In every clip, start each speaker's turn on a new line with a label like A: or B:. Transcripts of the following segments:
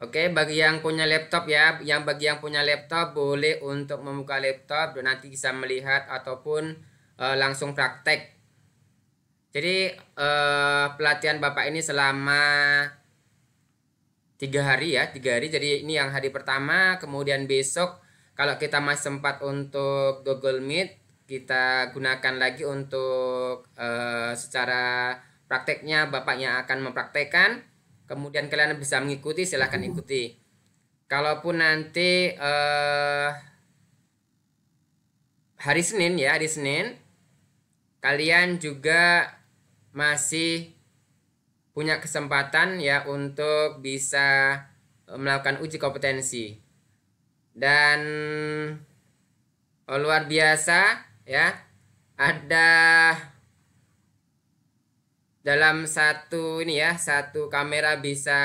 A: Oke, bagi yang punya laptop ya, bagi yang punya laptop boleh untuk membuka laptop dan nanti bisa melihat ataupun langsung praktek. Jadi pelatihan Bapak ini selama 3 hari ya, 3 hari. Jadi ini yang hari pertama, kemudian besok kalau kita masih sempat untuk Google Meet, kita gunakan lagi untuk secara prakteknya Bapaknya akan mempraktekkan. Kemudian kalian bisa mengikuti, silahkan ikuti. Kalaupun nanti hari Senin ya, hari Senin kalian juga masih punya kesempatan ya untuk bisa melakukan uji kompetensi. Dan luar biasa ya, ada dalam satu kamera bisa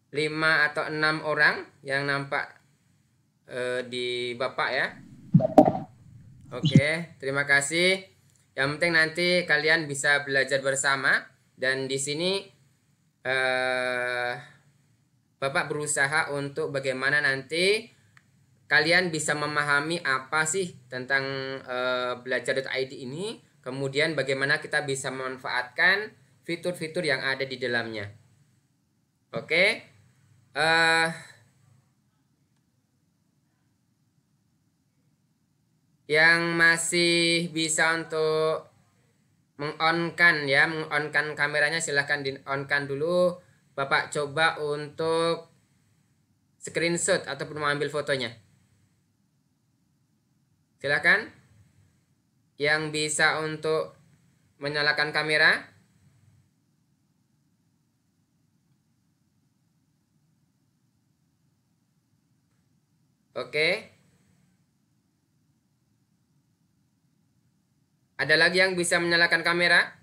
A: 5 atau 6 orang yang nampak di Bapak ya. Oke, terima kasih. Yang penting nanti kalian bisa belajar bersama dan di sini Bapak berusaha untuk bagaimana nanti kalian bisa memahami apa sih tentang belajar.id ini, kemudian bagaimana kita bisa memanfaatkan fitur-fitur yang ada di dalamnya. Oke, yang masih bisa untuk mengonkan kameranya silahkan di-on-kan dulu. Bapak coba untuk screenshot ataupun mengambil fotonya. Silakan. Yang bisa untuk menyalakan kamera. Oke. Ada lagi yang bisa menyalakan kamera?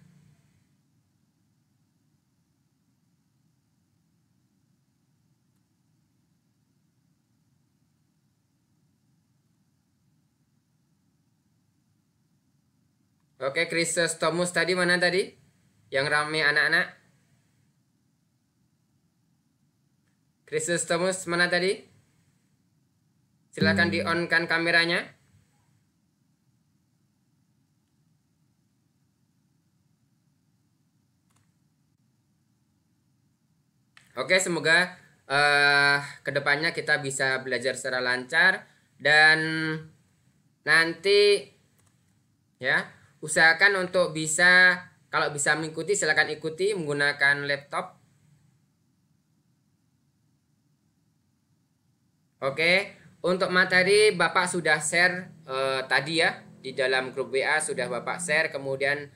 A: Oke, Chrysostomus tadi mana tadi? Yang rame anak-anak? Chrysostomus mana tadi? Silakan di-on-kan kameranya. Oke, semoga kedepannya kita bisa belajar secara lancar dan nanti ya usahakan untuk bisa, kalau bisa mengikuti silakan ikuti menggunakan laptop. Oke, untuk materi Bapak sudah share tadi ya di dalam grup WA sudah Bapak share, kemudian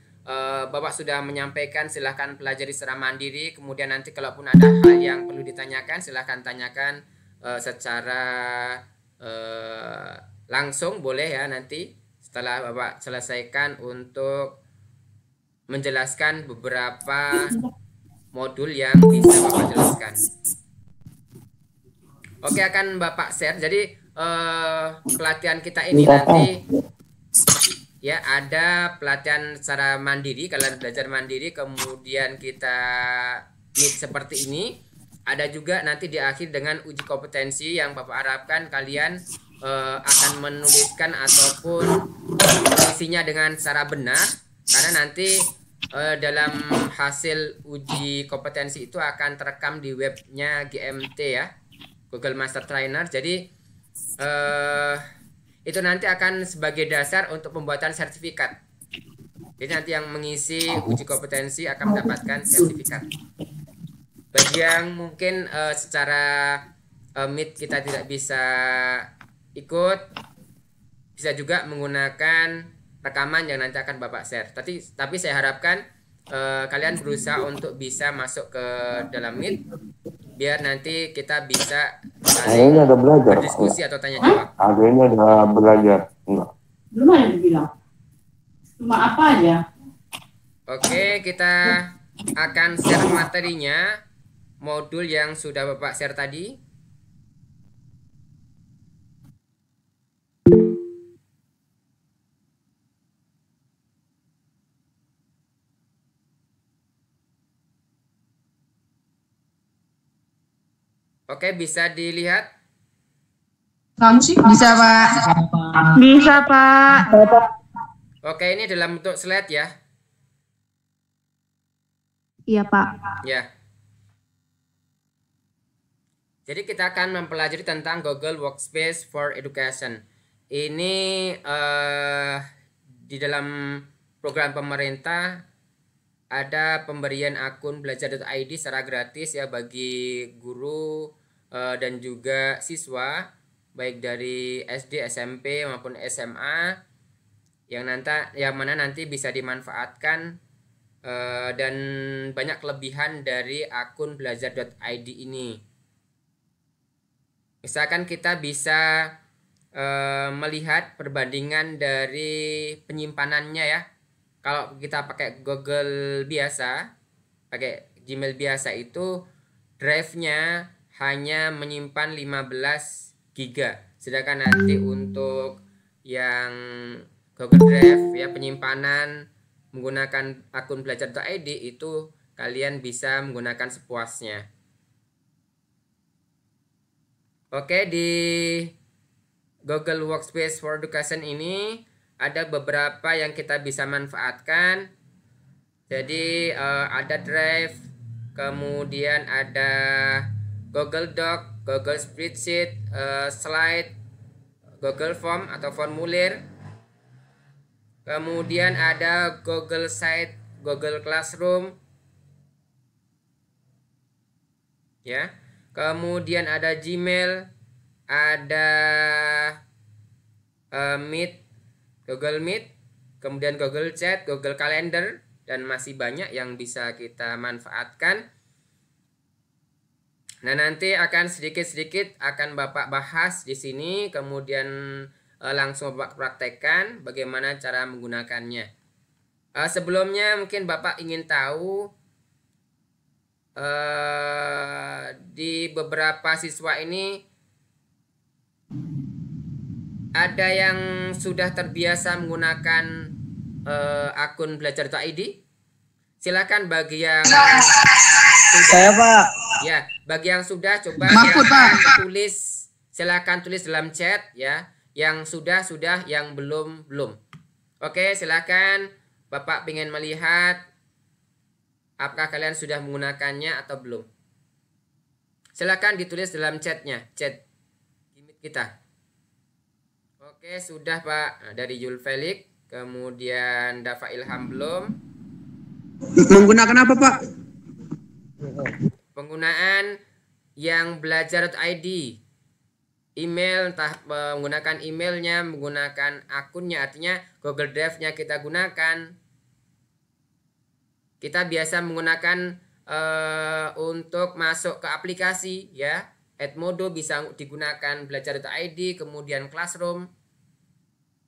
A: Bapak sudah menyampaikan silahkan pelajari secara mandiri, kemudian nanti kalaupun ada hal yang perlu ditanyakan silahkan tanyakan secara langsung boleh ya nanti setelah Bapak selesaikan untuk menjelaskan beberapa modul yang bisa Bapak jelaskan. Oke, akan Bapak share. Jadi pelatihan kita ini nanti ya ada pelatihan secara mandiri, kalian belajar mandiri, kemudian kita meet seperti ini. Ada juga nanti di akhir dengan uji kompetensi yang Bapak harapkan kalian akan menuliskan ataupun isinya dengan secara benar, karena nanti dalam hasil uji kompetensi itu akan terekam di webnya GMT ya, Google Master Trainer. Jadi itu nanti akan sebagai dasar untuk pembuatan sertifikat. Jadi nanti yang mengisi uji kompetensi akan mendapatkan sertifikat. Bagi yang mungkin secara Meet kita tidak bisa ikut, bisa juga menggunakan rekaman yang nanti akan Bapak share. Tapi saya harapkan kalian berusaha untuk bisa masuk ke dalam Meet biar nanti kita bisa saling berdiskusi atau tanya jawab.
B: Adanya ada belajar. Enggak.
C: Belum ada dibilang. Cuma apa aja?
A: Oke, kita akan share materinya, modul yang sudah Bapak share tadi. Oke, bisa dilihat?
C: Bisa, Pak.
D: Bisa, Pak.
A: Oke, ini dalam bentuk slide ya.
D: Iya, Pak.
A: Ya. Jadi kita akan mempelajari tentang Google Workspace for Education. Ini di dalam program pemerintah ada pemberian akun belajar.id secara gratis ya bagi guru dan juga siswa baik dari SD, SMP maupun SMA yang mana nanti bisa dimanfaatkan dan banyak kelebihan dari akun belajar.id ini. Misalkan kita bisa melihat perbandingan dari penyimpanannya ya. Kalau kita pakai Google biasa, pakai Gmail biasa itu drive-nya hanya menyimpan 15 GB. Sedangkan nanti untuk yang Google Drive ya penyimpanan menggunakan akun belajar.id itu kalian bisa menggunakan sepuasnya. Oke, di Google Workspace for Education ini ada beberapa yang kita bisa manfaatkan. Jadi ada Drive, kemudian ada Google Doc, Google Spreadsheet, Slide, Google Form atau formulir. Kemudian ada Google Site, Google Classroom. Ya. Kemudian ada Gmail, ada Meet, Google Meet, kemudian Google Chat, Google Calendar, dan masih banyak yang bisa kita manfaatkan. Nah, nanti akan sedikit-sedikit akan Bapak bahas di sini, kemudian langsung Bapak praktekkan bagaimana cara menggunakannya. Sebelumnya mungkin Bapak ingin tahu di beberapa siswa ini ada yang sudah terbiasa menggunakan akun belajar.id. Silakan bagi yang sudah,
E: Saya, Pak.
A: ya bagi yang sudah coba
C: Mahfud, Pak.
A: silakan tulis dalam chat ya, yang sudah, yang belum. Oke, silakan Bapak ingin melihat apakah kalian sudah menggunakannya atau belum? Silakan ditulis dalam chatnya, chat Gimit kita. Oke, sudah Pak. Nah, dari Yul Felix, kemudian Dava Ilham belum.
E: Menggunakan apa, Pak?
A: Penggunaan yang belajar.id. Email, entah menggunakan emailnya, menggunakan akunnya, artinya Google Drive-nya kita gunakan. Kita biasa menggunakan untuk masuk ke aplikasi ya. Edmodo bisa digunakan belajar.id, kemudian Classroom.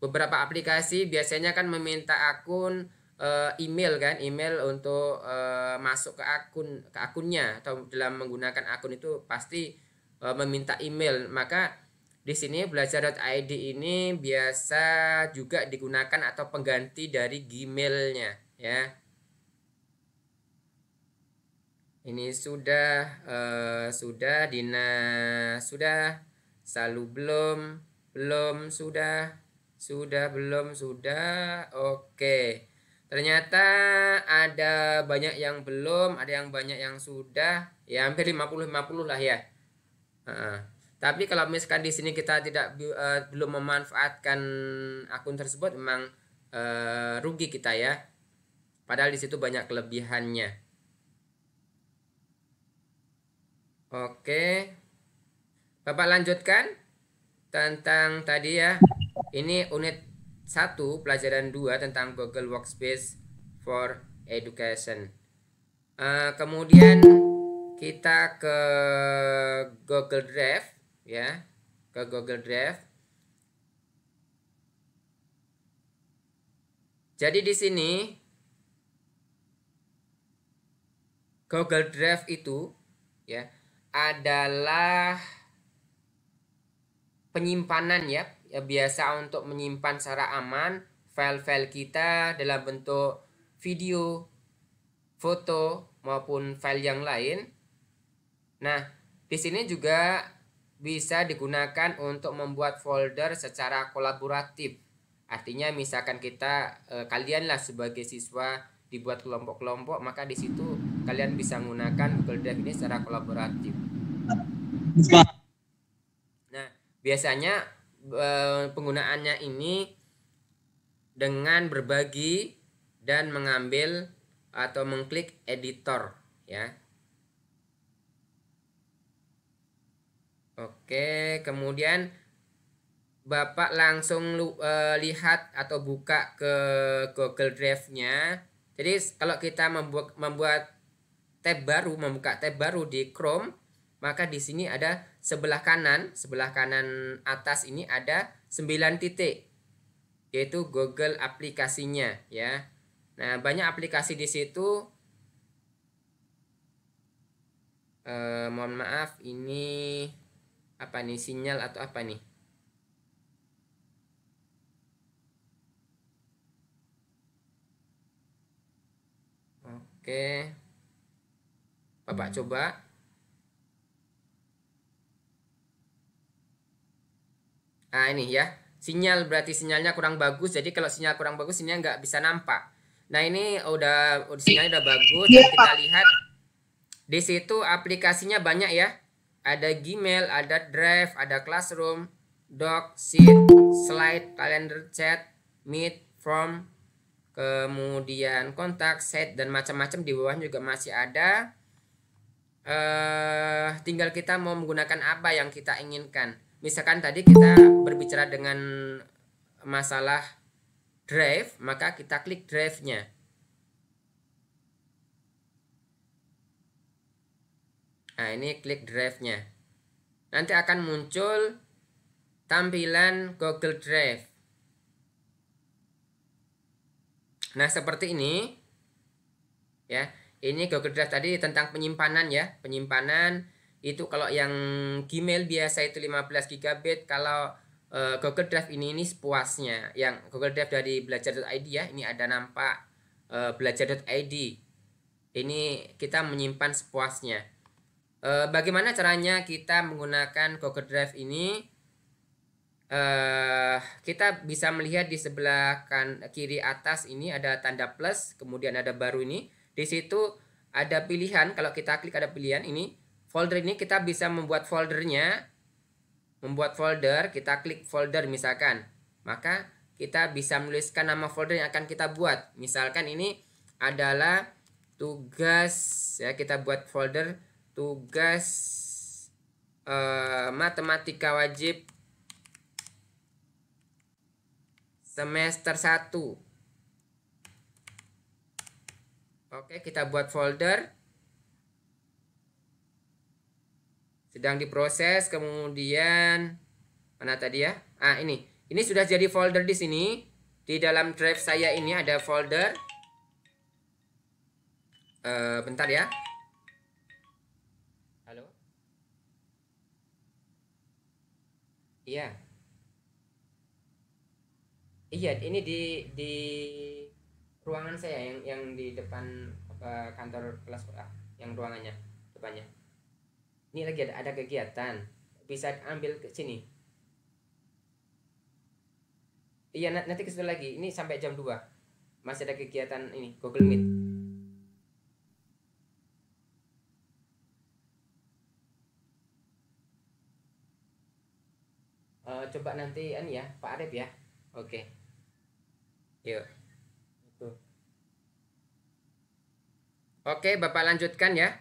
A: Beberapa aplikasi biasanya kan meminta akun email kan, email untuk masuk ke akunnya atau dalam menggunakan akun itu pasti meminta email. Maka di sini belajar.id ini biasa juga digunakan atau pengganti dari Gmail-nya ya. Ini sudah Dina sudah, Salu belum, sudah, belum, sudah. Oke. Ternyata ada banyak yang belum, ada yang banyak yang sudah. Ya hampir 50 lah ya. Tapi kalau misalkan di sini kita belum memanfaatkan akun tersebut, memang rugi kita ya. Padahal di situ banyak kelebihannya. Oke, Bapak lanjutkan tentang tadi ya. Ini unit 1 pelajaran 2 tentang Google Workspace for Education. Kemudian kita ke Google Drive ya, ke Google Drive. Jadi di sini Google Drive itu ya adalah penyimpanan ya, biasa untuk menyimpan secara aman file-file kita dalam bentuk video, foto maupun file yang lain. Nah, di sini juga bisa digunakan untuk membuat folder secara kolaboratif. Artinya misalkan kalian lah sebagai siswa dibuat kelompok-kelompok, maka di situ kalian bisa menggunakan Google Drive ini secara kolaboratif. Nah, biasanya penggunaannya ini dengan berbagi dan mengambil atau mengklik editor ya. Oke, kemudian Bapak langsung lihat atau buka ke Google Drive-nya. Jadi kalau kita membuka tab baru di Chrome, maka di sini ada sebelah kanan atas ini ada 9 titik, yaitu Google aplikasinya ya. Nah, banyak aplikasi di situ. Mohon maaf, ini apa nih, sinyal atau apa nih? Oke, Bapak coba. Nah ini ya, sinyal berarti sinyalnya kurang bagus. Jadi kalau sinyal kurang bagus, sinyal nggak bisa nampak. Nah ini sinyalnya udah bagus. Dan kita lihat di situ aplikasinya banyak ya. Ada Gmail, ada Drive, ada Classroom, Doc, Sheet, Slide, Calendar, Chat, Meet, Form, kemudian Kontak, Set, dan macam-macam. Di bawahnya juga masih ada. Tinggal kita mau menggunakan apa yang kita inginkan. Misalkan tadi kita berbicara dengan masalah Drive, maka kita klik Drive-nya. Nah, ini klik Drive-nya. Nanti akan muncul tampilan Google Drive. Nah, seperti ini. Ya, ini Google Drive tadi tentang penyimpanan ya. Penyimpanan itu kalau yang Gmail biasa itu 15 GB, kalau Google Drive ini sepuasnya. Yang Google Drive dari belajar.id ya, ini ada nampak belajar.id. Ini kita menyimpan sepuasnya. Bagaimana caranya kita menggunakan Google Drive ini? Kita bisa melihat di sebelah kiri atas ini ada tanda plus, kemudian ada baru ini. Di situ ada pilihan, kalau kita klik ada pilihan ini. Folder ini kita bisa membuat foldernya. Membuat folder, kita klik folder misalkan. Maka kita bisa menuliskan nama folder yang akan kita buat. Misalkan ini adalah tugas ya, kita buat folder tugas matematika wajib semester 1. Oke, kita buat folder. Sedang diproses, kemudian mana tadi ya? Ini sudah jadi folder di sini. Di dalam drive saya ini ada folder. Bentar ya. Halo? Iya. Iya, ini di ruangan saya yang di depan kantor kelas yang ruangannya depannya. Ini lagi ada kegiatan, bisa ambil ke sini. Iya, nanti ke situ lagi. Ini sampai jam 2 masih ada kegiatan ini Google Meet. Coba nanti ya Pak Arif ya. Oke. Yuk. Oke, Bapak lanjutkan ya.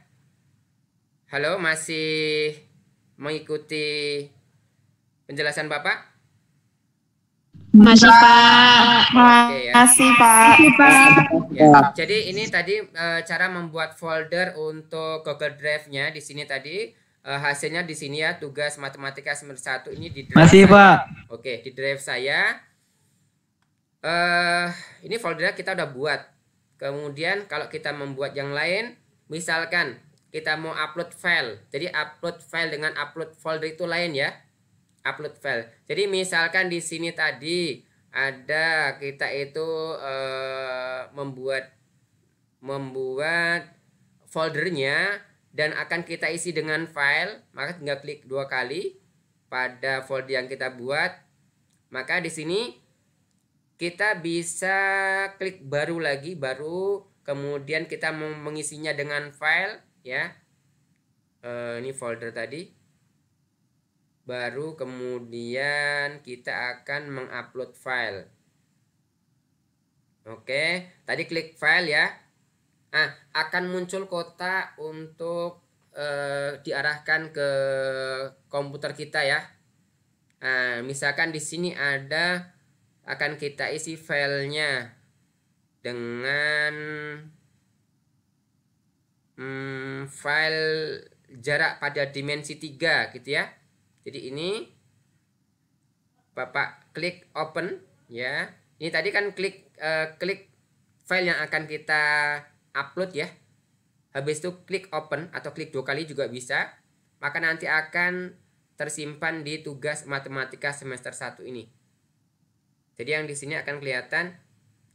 A: Halo, masih mengikuti penjelasan Bapak?
D: Masih Pak.
A: Oke, ya.
D: Masih Pak.
A: Ya, jadi ini tadi cara membuat folder untuk Google Drive-nya. Di sini tadi hasilnya di sini ya, tugas matematika semester 1 ini di drive.
E: Masih
A: saya.
E: Pak.
A: Oke, di drive saya. Ini foldernya kita udah buat. Kemudian kalau kita membuat yang lain, misalkan kita mau upload file. Jadi upload file dengan upload folder itu lain ya. Upload file. Jadi misalkan di sini tadi ada kita itu membuat foldernya dan akan kita isi dengan file, maka tinggal klik 2 kali pada folder yang kita buat. Maka di sini kita bisa klik baru lagi, kemudian kita mengisinya dengan file ya. Ini folder tadi. Baru kemudian kita akan mengupload file. Oke, tadi klik file ya. Nah, akan muncul kotak untuk diarahkan ke komputer kita ya. Nah, misalkan di sini akan kita isi filenya dengan file jarak pada dimensi 3 gitu ya. Jadi ini Bapak klik open ya. Ini tadi kan klik file yang akan kita upload ya. Habis itu klik open atau klik 2 kali juga bisa. Maka nanti akan tersimpan di tugas matematika semester 1 ini. Jadi yang di sini akan kelihatan.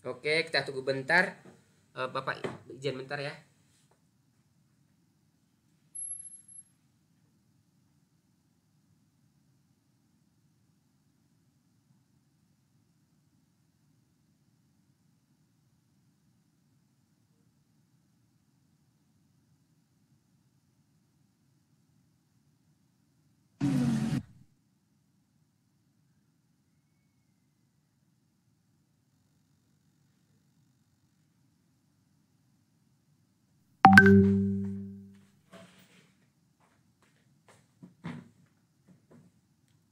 A: Oke, kita tunggu bentar. Bapak izin bentar ya.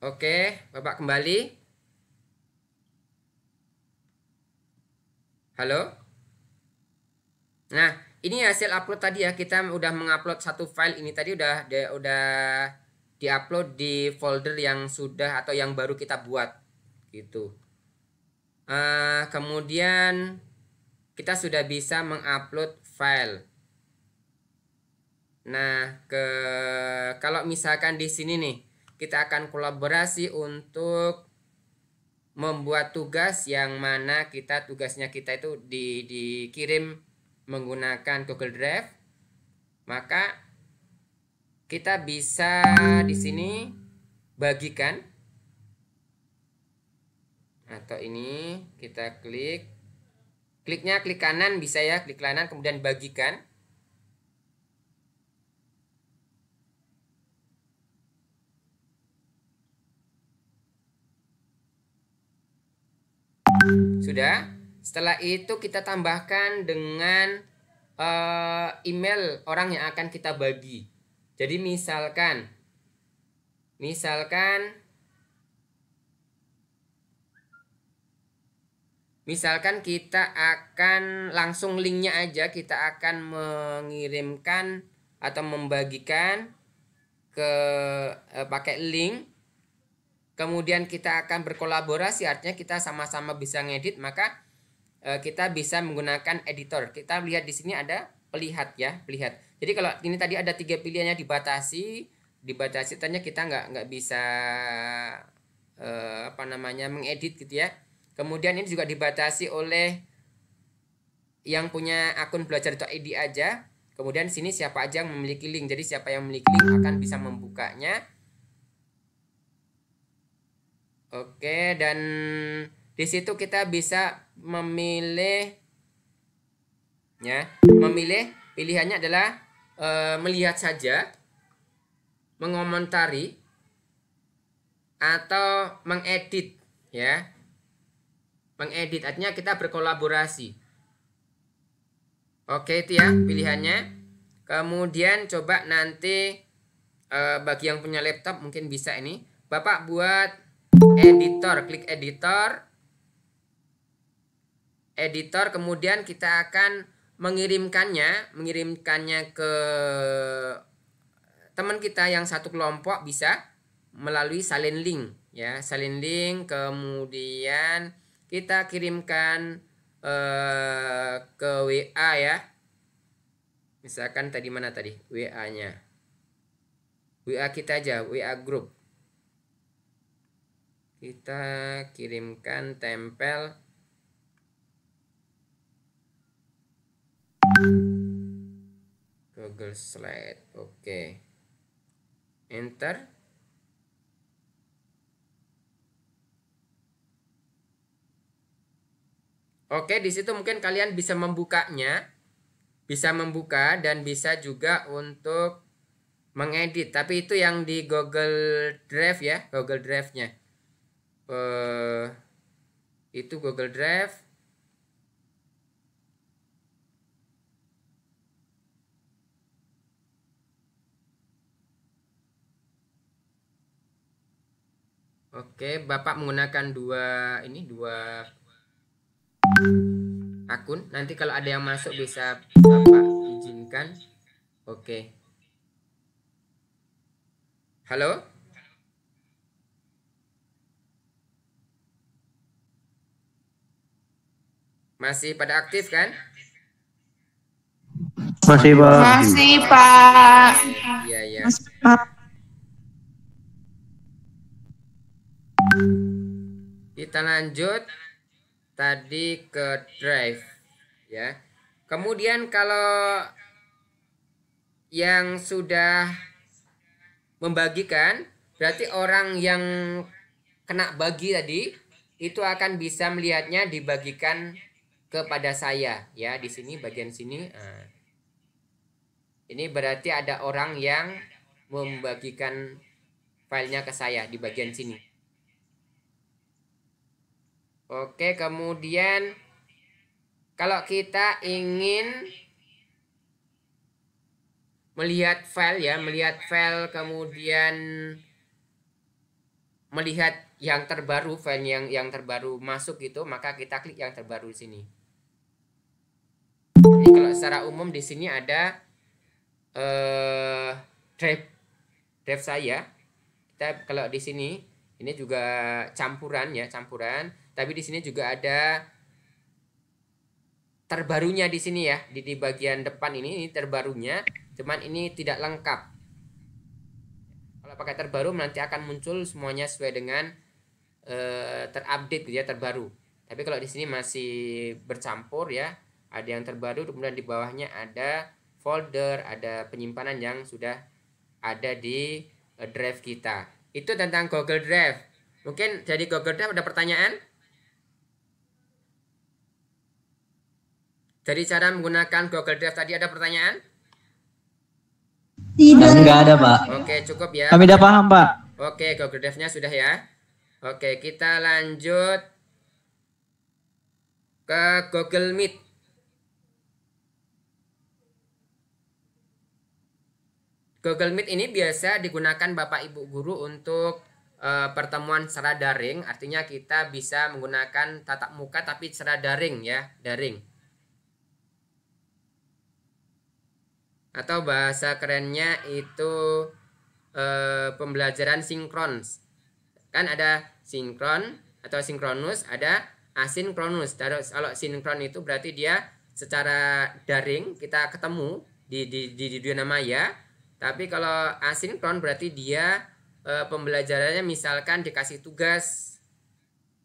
A: Oke, Bapak kembali. Halo. Nah, ini hasil upload tadi ya. Kita udah mengupload satu file ini tadi udah diupload di folder yang sudah atau yang baru kita buat gitu. Kemudian kita sudah bisa mengupload file. Nah, kalau misalkan di sini nih kita akan kolaborasi untuk membuat tugas yang mana tugasnya kita itu dikirim menggunakan Google Drive. Maka kita bisa di sini bagikan, atau ini kita kliknya klik kanan bisa ya, klik kanan kemudian bagikan. Sudah. Setelah itu kita tambahkan dengan email orang yang akan kita bagi. Jadi misalkan kita akan langsung linknya aja, kita akan mengirimkan atau membagikan ke pakai link. Kemudian kita akan berkolaborasi, artinya kita sama-sama bisa ngedit, maka kita bisa menggunakan editor. Kita lihat di sini ada pelihat ya, pelihat. Jadi kalau ini tadi ada 3 pilihannya, dibatasi, ternyata kita nggak bisa mengedit gitu ya. Kemudian ini juga dibatasi oleh yang punya akun belajar.id aja. Kemudian sini siapa aja yang memiliki link. Jadi siapa yang memiliki link akan bisa membukanya. Oke, dan di situ kita bisa memilih ya. Pilihannya adalah melihat saja, mengomentari, atau mengedit ya. Mengedit artinya kita berkolaborasi. Oke, itu ya pilihannya. Kemudian coba nanti bagi yang punya laptop mungkin bisa ini. Bapak buat editor, klik editor, kemudian kita akan mengirimkannya ke teman kita yang satu kelompok, bisa melalui salin link ya, salin link. Kemudian kita kirimkan ke WA ya. Misalkan tadi mana tadi WA-nya, WA kita aja, WA group. Kita kirimkan, tempel ke Google Slide. Oke. Enter. Oke, di situ mungkin kalian bisa membukanya, bisa membuka dan bisa juga untuk mengedit. Tapi itu yang di Google Drive ya, Google Drive-nya. Itu Google Drive. Oke, Bapak menggunakan dua akun. Nanti kalau ada yang masuk bisa Bapak izinkan. Oke. Halo? Masih pada aktif kan?
E: Masih, Pak.
D: Masih, Pak.
A: Iya, ya. Kita lanjut tadi ke Drive ya. Kemudian kalau yang sudah membagikan, berarti orang yang kena bagi tadi itu akan bisa melihatnya dibagikan kepada saya ya, di sini bagian sini. Nah, ini berarti ada orang yang membagikan filenya ke saya di bagian sini. Oke, kemudian kalau kita ingin melihat file ya, melihat file kemudian melihat yang terbaru, file yang terbaru masuk gitu, maka kita klik yang terbaru di sini. Ini kalau secara umum di sini ada drive saya. Kita kalau di sini ini juga campuran ya, campuran. Tapi di sini juga ada terbarunya di sini ya, di bagian depan ini terbarunya. Cuman ini tidak lengkap. Kalau pakai terbaru nanti akan muncul semuanya sesuai dengan terupdate gitu ya, terbaru. Tapi kalau di sini masih bercampur ya, ada yang terbaru, kemudian di bawahnya ada folder, ada penyimpanan yang sudah ada di drive kita. Itu tentang Google Drive. Mungkin dari Google Drive ada pertanyaan? Dari cara menggunakan Google Drive tadi ada pertanyaan?
E: Tidak. Enggak ada, Pak.
A: Oke, cukup ya.
E: Kami udah paham, Pak.
A: Oke, Google Drive-nya sudah ya. Oke, kita lanjut ke Google Meet. Google Meet ini biasa digunakan Bapak Ibu guru untuk pertemuan secara daring. Artinya kita bisa menggunakan tatap muka tapi secara daring ya, daring. Atau bahasa kerennya itu pembelajaran sinkron. Kan ada sinkron atau sinkronus, ada asinkronus. Kalau sinkron itu berarti dia secara daring kita ketemu di dunia maya. Tapi kalau asinkron berarti dia pembelajarannya misalkan dikasih tugas,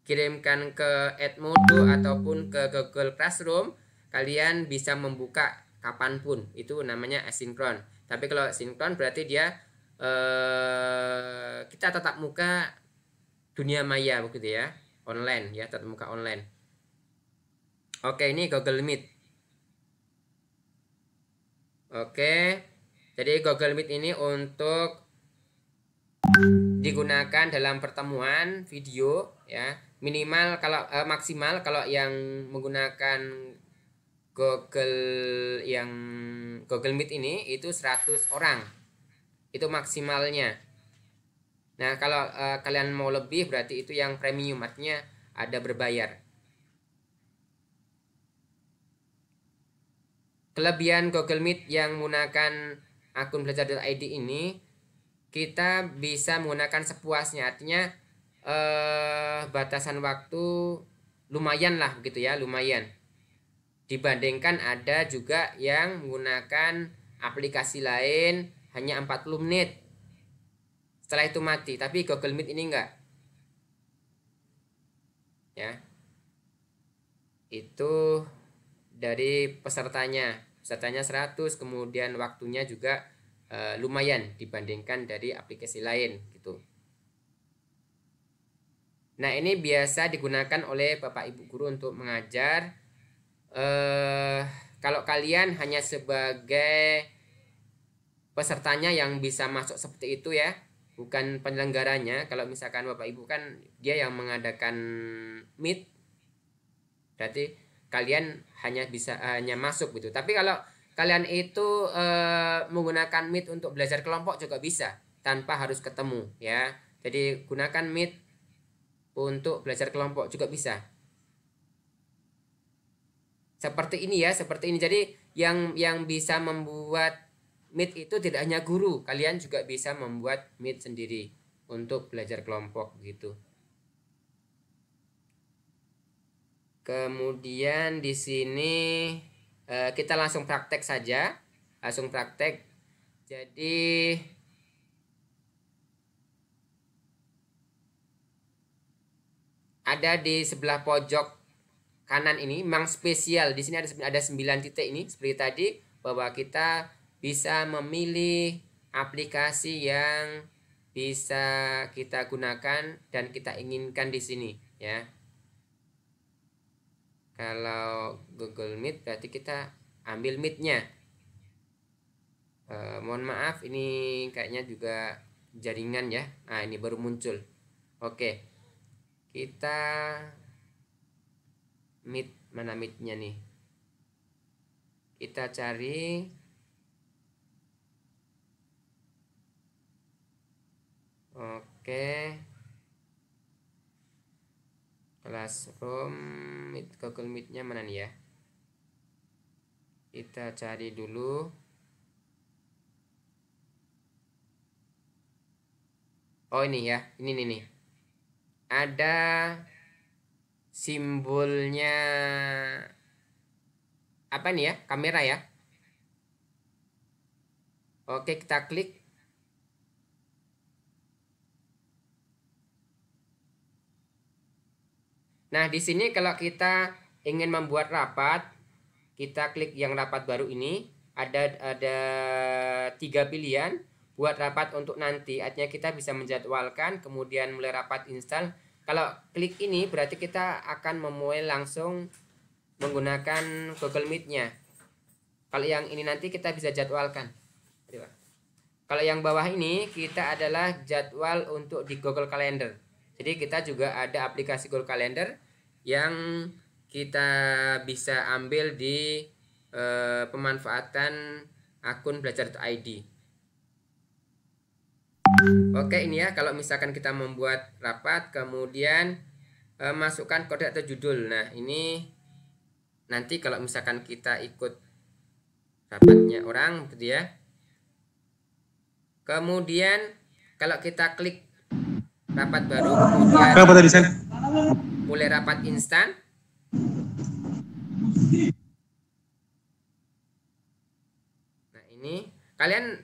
A: kirimkan ke Edmodo ataupun ke Google Classroom, kalian bisa membuka kapanpun, itu namanya asinkron. Tapi kalau sinkron berarti dia kita tatap muka dunia maya begitu ya, online ya, tatap muka online. Oke, ini Google Meet. Oke, jadi Google Meet ini untuk digunakan dalam pertemuan video ya, minimal kalau maksimal kalau yang menggunakan Google Meet ini itu 100 orang. Itu maksimalnya. Nah, kalau kalian mau lebih berarti itu yang premium, artinya ada berbayar. Kelebihan Google Meet yang menggunakan akun belajar.id ini, kita bisa menggunakan sepuasnya, artinya batasan waktu lumayan lah begitu ya, lumayan. Dibandingkan ada juga yang menggunakan aplikasi lain hanya 40 menit. Setelah itu mati, tapi Google Meet ini enggak. Ya. Itu dari pesertanya. pesertanya 100, kemudian waktunya juga lumayan dibandingkan dari aplikasi lain gitu. Nah, ini biasa digunakan oleh Bapak Ibu guru untuk mengajar. Kalau kalian hanya sebagai pesertanya yang bisa masuk seperti itu ya, bukan penyelenggaranya. Kalau misalkan Bapak Ibu kan dia yang mengadakan Meet, berarti kalian hanya masuk gitu. Tapi kalau kalian itu menggunakan Meet untuk belajar kelompok juga bisa, tanpa harus ketemu ya. Jadi gunakan Meet untuk belajar kelompok juga bisa. Seperti ini ya, seperti ini. Jadi yang bisa membuat Meet itu tidak hanya guru, kalian juga bisa membuat Meet sendiri untuk belajar kelompok gitu. Kemudian di sini kita langsung praktek saja, langsung praktek. Jadi ada di sebelah pojok kanan ini memang spesial. Di sini ada 9 titik ini seperti tadi, bahwa kita bisa memilih aplikasi yang bisa kita gunakan dan kita inginkan di sini ya. Kalau Google Meet berarti kita ambil Meet-nya. Mohon maaf, ini kayaknya juga jaringan ya. Nah, ini baru muncul. Oke, kita Meet, mana Meet-nya nih? Kita cari. Oke, Classroom, Meet, Google Meet-nya mana nih ya? Kita cari dulu. Oh ini ya, ini nih. Ada simbolnya apa nih ya? Kamera ya. Oke, kita klik. Nah, di sini kalau kita ingin membuat rapat, kita klik yang rapat baru ini. Ada 3 pilihan. Buat rapat untuk nanti, artinya kita bisa menjadwalkan, kemudian mulai rapat install. Kalau klik ini berarti kita akan memulai langsung menggunakan Google Meet-nya. Kalau yang ini nanti kita bisa jadwalkan. Kalau yang bawah ini kita adalah jadwal untuk di Google Calendar. Jadi kita juga ada aplikasi Google Calendar yang kita bisa ambil di pemanfaatan akun belajar.id. Oke, ini ya, kalau misalkan kita membuat rapat, kemudian masukkan kode atau judul. Nah, ini nanti kalau misalkan kita ikut rapatnya orang gitu ya. Kemudian kalau kita klik rapat baru, kemudian mulai rapat instan. Nah, ini kalian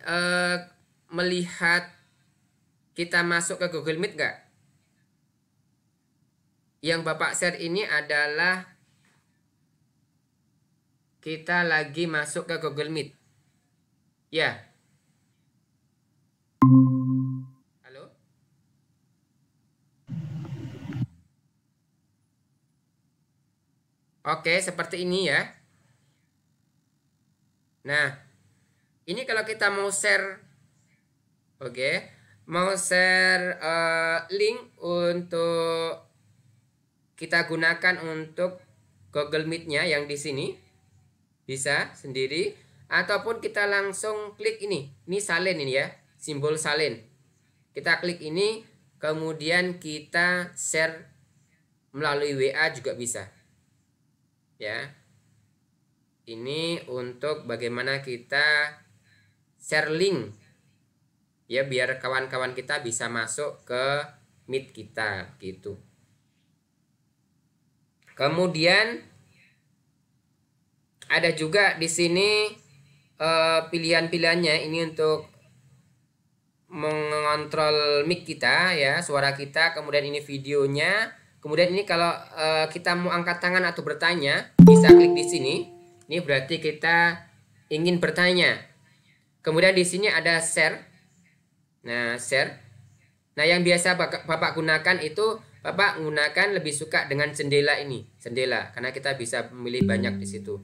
A: melihat kita masuk ke Google Meet nggak? Yang Bapak share ini adalah kita lagi masuk ke Google Meet. Ya. Halo? Oke, seperti ini ya. Nah, ini kalau kita mau share, mau share link untuk kita gunakan untuk Google Meet-nya yang di sini, bisa sendiri, ataupun kita langsung klik ini salin ini ya, simbol salin. Kita klik ini, kemudian kita share melalui WA juga bisa. Ya. Ini untuk bagaimana kita share link. Ya, biar kawan-kawan kita bisa masuk ke Meet kita gitu. Kemudian ada juga di sini pilihan-pilihannya ini untuk mengontrol mic kita ya, suara kita, kemudian ini videonya. Kemudian ini kalau kita mau angkat tangan atau bertanya, bisa klik di sini. Ini berarti kita ingin bertanya. Kemudian di sini ada share. Nah, share. Nah, yang biasa Bapak gunakan itu, Bapak gunakan lebih suka dengan jendela ini, jendela, karena kita bisa memilih banyak di situ.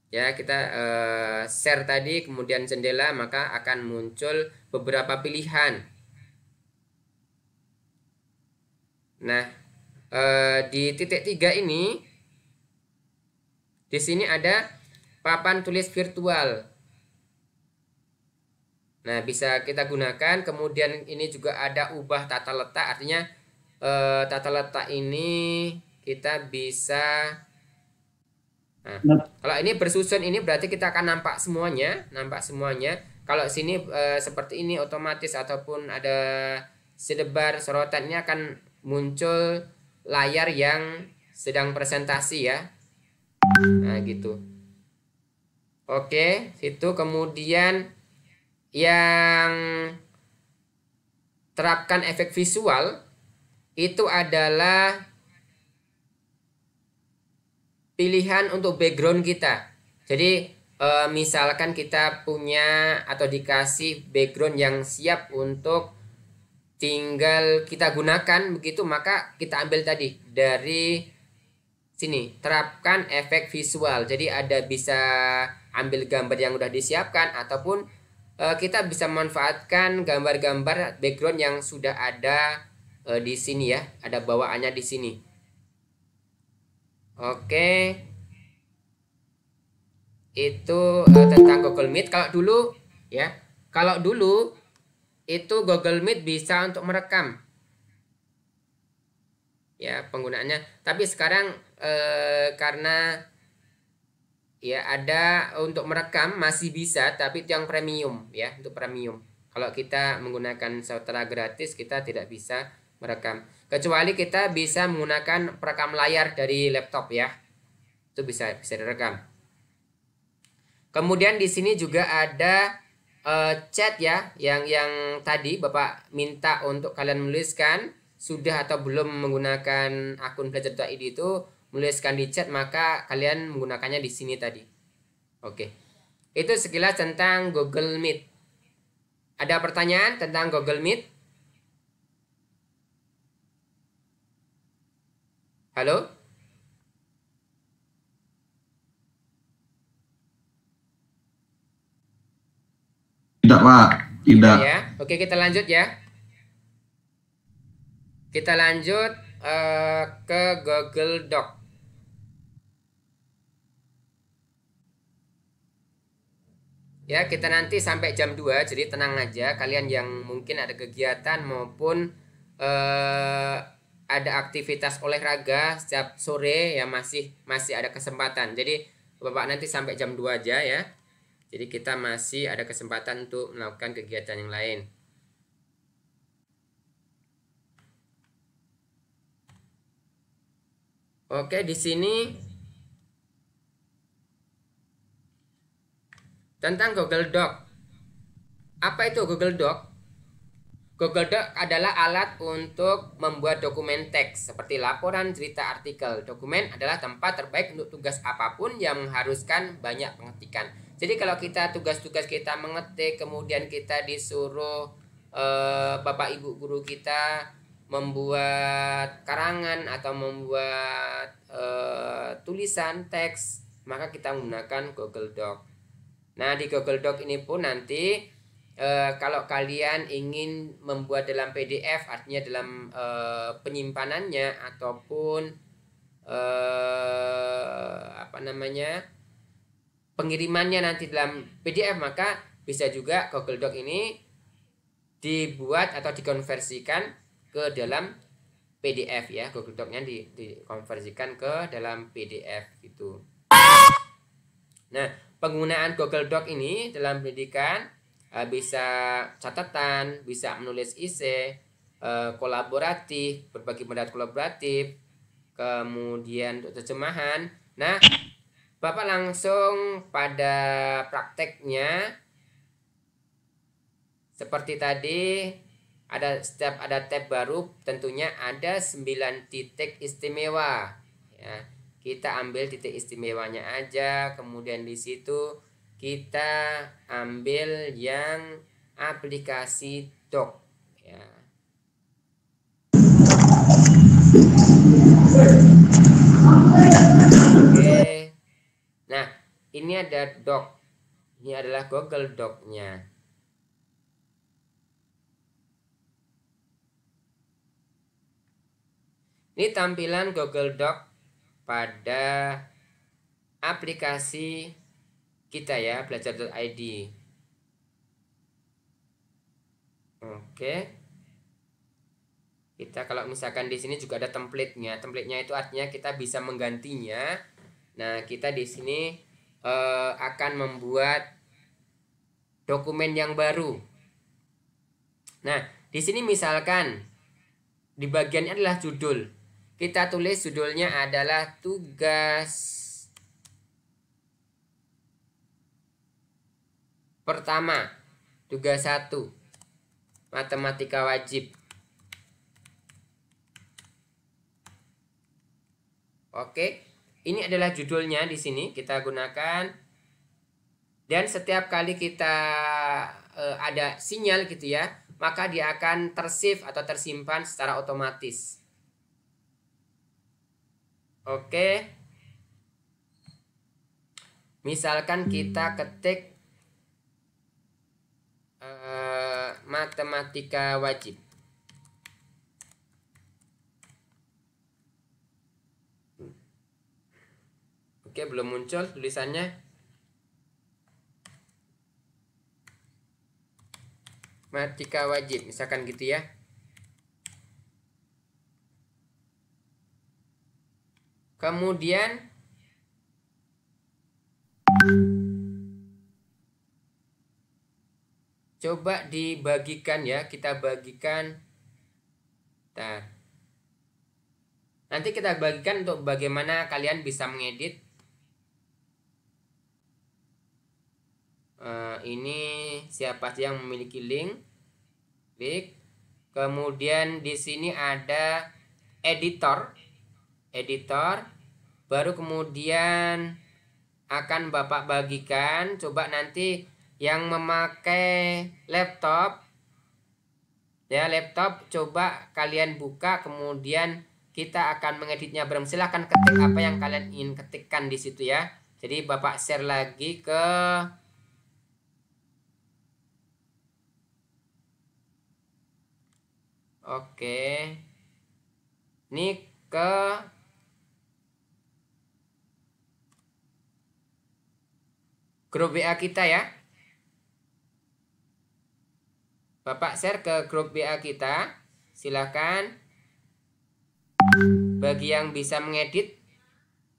A: Ya, kita share tadi, kemudian jendela, maka akan muncul beberapa pilihan. Nah, di titik 3 ini, di sini ada papan tulis virtual. Nah, bisa kita gunakan. Kemudian ini juga ada ubah tata letak, artinya tata letak ini kita bisa. Nah, kalau ini bersusun ini berarti kita akan nampak semuanya, Kalau sini seperti ini otomatis, ataupun ada sidebar sorotan, ini akan muncul layar yang sedang presentasi ya. Nah, gitu. Oke, itu kemudian yang terapkan efek visual itu adalah pilihan untuk background kita. Jadi misalkan kita punya atau dikasih background yang siap untuk tinggal kita gunakan begitu, maka kita ambil tadi dari sini, terapkan efek visual. Jadi ada bisa ambil gambar yang udah disiapkan, ataupun kita bisa memanfaatkan gambar-gambar background yang sudah ada di sini ya, ada bawaannya di sini. Oke, itu tentang Google Meet. Kalau dulu itu Google Meet bisa untuk merekam ya penggunaannya, tapi sekarang karena ya ada untuk merekam masih bisa, tapi itu yang premium ya, untuk premium. Kalau kita menggunakan software gratis, kita tidak bisa merekam, kecuali kita bisa menggunakan perekam layar dari laptop ya, itu bisa direkam. Kemudian di sini juga ada chat ya, yang tadi Bapak minta untuk kalian menuliskan sudah atau belum menggunakan akun belajar.id itu, menuliskan di chat, maka kalian menggunakannya di sini tadi. Oke, itu sekilas tentang Google Meet. Ada pertanyaan tentang Google Meet? Halo?
F: Tidak, Pak. Tidak.
A: Ya. Oke, kita lanjut ya. Kita lanjut ke Google Doc. Ya, kita nanti sampai jam 2, jadi tenang aja. Kalian yang mungkin ada kegiatan maupun ada aktivitas olahraga setiap sore ya, masih ada kesempatan. Jadi Bapak nanti sampai jam 2 aja ya. Jadi kita masih ada kesempatan untuk melakukan kegiatan yang lain. Oke, di sini tentang Google Doc. Apa itu Google Doc? Google Doc adalah alat untuk membuat dokumen teks seperti laporan, cerita, artikel. Dokumen adalah tempat terbaik untuk tugas apapun yang mengharuskan banyak pengetikan. Jadi kalau kita tugas-tugas kita mengetik, kemudian kita disuruh Bapak Ibu guru kita membuat karangan atau membuat tulisan teks, maka kita menggunakan Google Doc. Nah, di Google Doc ini pun nanti kalau kalian ingin membuat dalam PDF, artinya dalam penyimpanannya ataupun pengirimannya nanti dalam PDF, maka bisa juga Google Doc ini dibuat atau dikonversikan ke dalam PDF ya. Google Doc-nya dikonversikan ke dalam PDF gitu. Nah, penggunaan Google Doc ini dalam pendidikan bisa catatan, bisa menulis esai, kolaboratif, berbagi pendapat kolaboratif, kemudian untuk terjemahan. Nah, Bapak langsung pada prakteknya seperti tadi, setiap ada tab baru tentunya ada 9 titik istimewa ya. Kita ambil titik istimewanya aja, kemudian di situ kita ambil yang aplikasi doc ya. Oke. Nah, ini ada doc. Ini adalah Google Doc-nya. Ini tampilan Google Doc pada aplikasi kita ya, belajar.id. Oke. Kita kalau misalkan di sini juga ada template-nya. Template-nya itu artinya kita bisa menggantinya. Nah, kita di sini akan membuat dokumen yang baru. Nah, di sini misalkan di bagiannya adalah judul. Kita tulis judulnya adalah tugas pertama, tugas 1, matematika wajib. Oke, ini adalah judulnya di sini kita gunakan. Dan setiap kali kita ada sinyal gitu ya, maka dia akan tersave atau tersimpan secara otomatis. Oke. Misalkan kita ketik matematika wajib. Oke, belum muncul tulisannya. Matematika wajib, misalkan gitu ya. Kemudian coba dibagikan ya, kita bagikan. Nah, nanti kita bagikan untuk bagaimana kalian bisa mengedit. Ini siapa sih yang memiliki link? Klik. Kemudian di sini ada editor. Baru kemudian akan Bapak bagikan. Coba nanti yang memakai laptop ya, laptop coba kalian buka, kemudian kita akan mengeditnya bareng. Silahkan ketik apa yang kalian ingin ketikkan di situ ya. Jadi Bapak share lagi ke Oke. Ini ke grup WA kita ya. Bapak share ke grup WA kita. Silakan. Bagi yang bisa mengedit,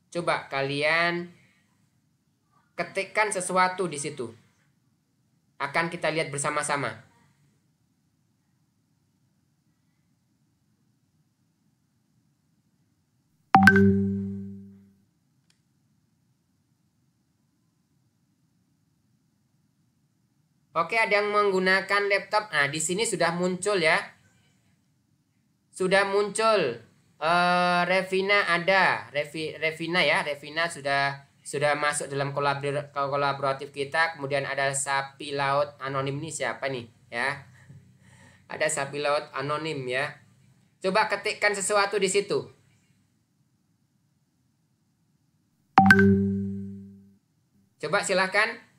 A: coba kalian ketikkan sesuatu di situ. Akan kita lihat bersama-sama. Oke, ada yang menggunakan laptop. Nah, di sini sudah muncul ya. Sudah muncul. Revina ada. Revina ya. Revina sudah masuk dalam kolaboratif kita. Kemudian ada sapi laut anonim, ini siapa nih ya? Ada sapi laut anonim ya. Coba ketikkan sesuatu di situ. Coba silakan.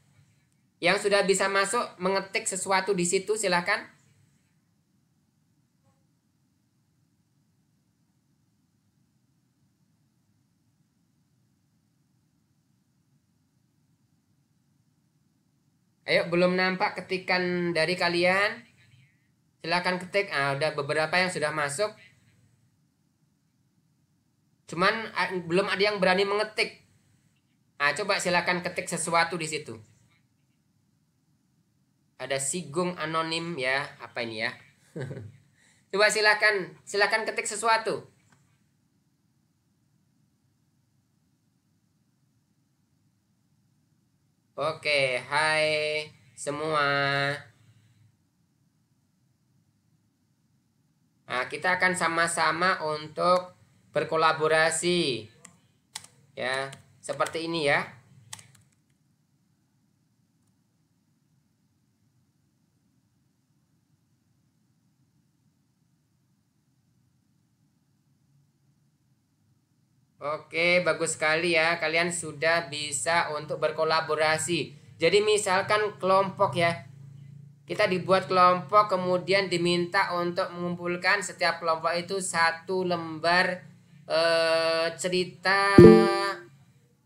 A: Yang sudah bisa masuk mengetik sesuatu di situ, silakan. Ayo, belum nampak ketikan dari kalian? Silakan ketik. Udah beberapa yang sudah masuk. Cuman belum ada yang berani mengetik. Coba silakan ketik sesuatu di situ. Ada Sigung anonim ya. Apa ini ya? Coba silakan ketik sesuatu. Oke, hai semua. Nah, kita akan sama-sama untuk berkolaborasi. Ya, seperti ini ya. Oke, bagus sekali ya. Kalian sudah bisa untuk berkolaborasi. Jadi misalkan kelompok ya. Kita dibuat kelompok, kemudian diminta untuk mengumpulkan setiap kelompok itu 1 lembar cerita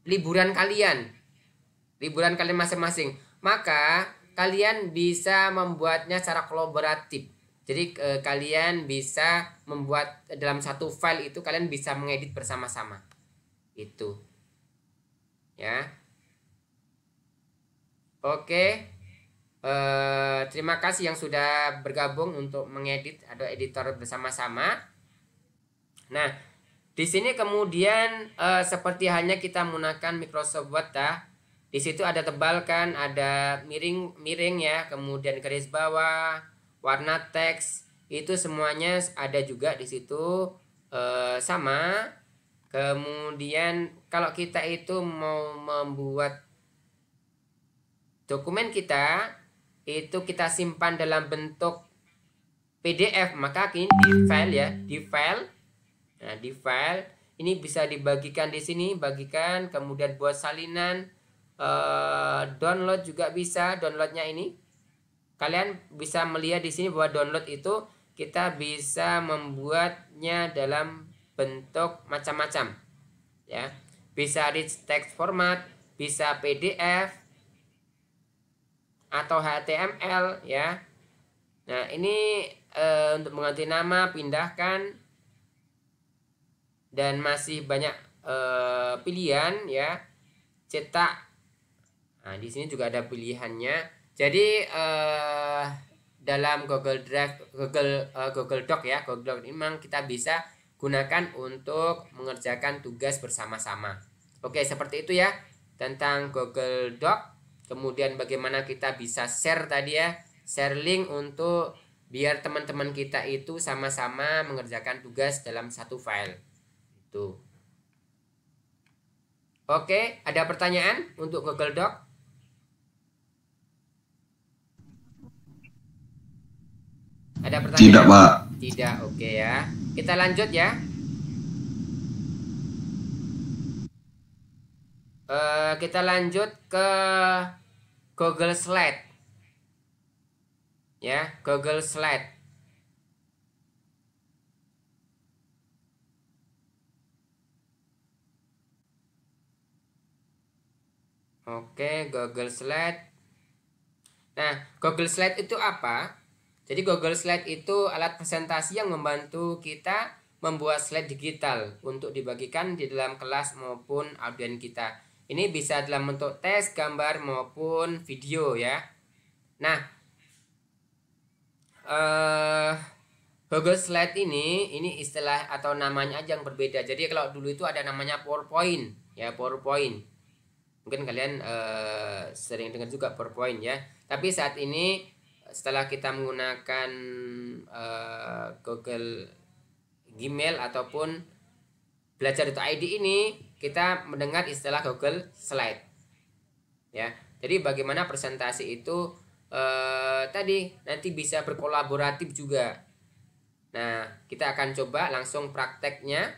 A: liburan kalian. Liburan kalian masing-masing. Maka kalian bisa membuatnya secara kolaboratif. Jadi kalian bisa membuat dalam satu file itu, kalian bisa mengedit bersama-sama. Itu. Ya. Oke. Terima kasih yang sudah bergabung untuk mengedit atau editor bersama-sama. Nah, di sini kemudian seperti halnya kita menggunakan Microsoft Word ya. Di situ ada tebal kan, ada miring ya, kemudian garis bawah, warna teks, itu semuanya ada juga di situ sama. Kemudian kalau kita itu mau membuat dokumen kita, itu kita simpan dalam bentuk PDF, maka ini di file ya, di file. Nah, di file ini bisa dibagikan di sini, bagikan, kemudian buat salinan, download juga bisa. Downloadnya ini kalian bisa melihat di sini bahwa download itu kita bisa membuatnya dalam bentuk macam-macam ya, bisa rich text format, bisa PDF atau HTML ya. Nah, ini untuk mengganti nama, pindahkan, dan masih banyak pilihan ya. Cetak. Nah, di sini juga ada pilihannya. Jadi dalam Google Drive, Google Doc ya, Google Doc ini memang kita bisa gunakan untuk mengerjakan tugas bersama-sama. Oke, seperti itu ya tentang Google Doc. Kemudian bagaimana kita bisa share tadi ya, share link untuk biar teman-teman kita itu sama-sama mengerjakan tugas dalam satu file. Itu. Oke, ada pertanyaan untuk Google Doc? Ada pertanyaan?
F: Tidak, Pak.
A: Tidak, oke ya. Kita lanjut ya. Kita lanjut ke Google Slide. Ya, Google Slide. Oke, Google Slide. Nah, Google Slide itu apa? Jadi Google Slide itu alat presentasi yang membantu kita membuat slide digital untuk dibagikan di dalam kelas maupun audien kita. Ini bisa dalam bentuk teks, gambar maupun video ya. Nah, Google Slide ini istilah atau namanya aja yang berbeda. Jadi kalau dulu itu ada namanya PowerPoint ya, PowerPoint. Mungkin kalian sering dengar juga PowerPoint ya. Tapi saat ini setelah kita menggunakan Google Gmail ataupun belajar.id ini, kita mendengar istilah Google Slide ya. Jadi bagaimana presentasi itu tadi nanti bisa berkolaboratif juga. Nah, kita akan coba langsung prakteknya.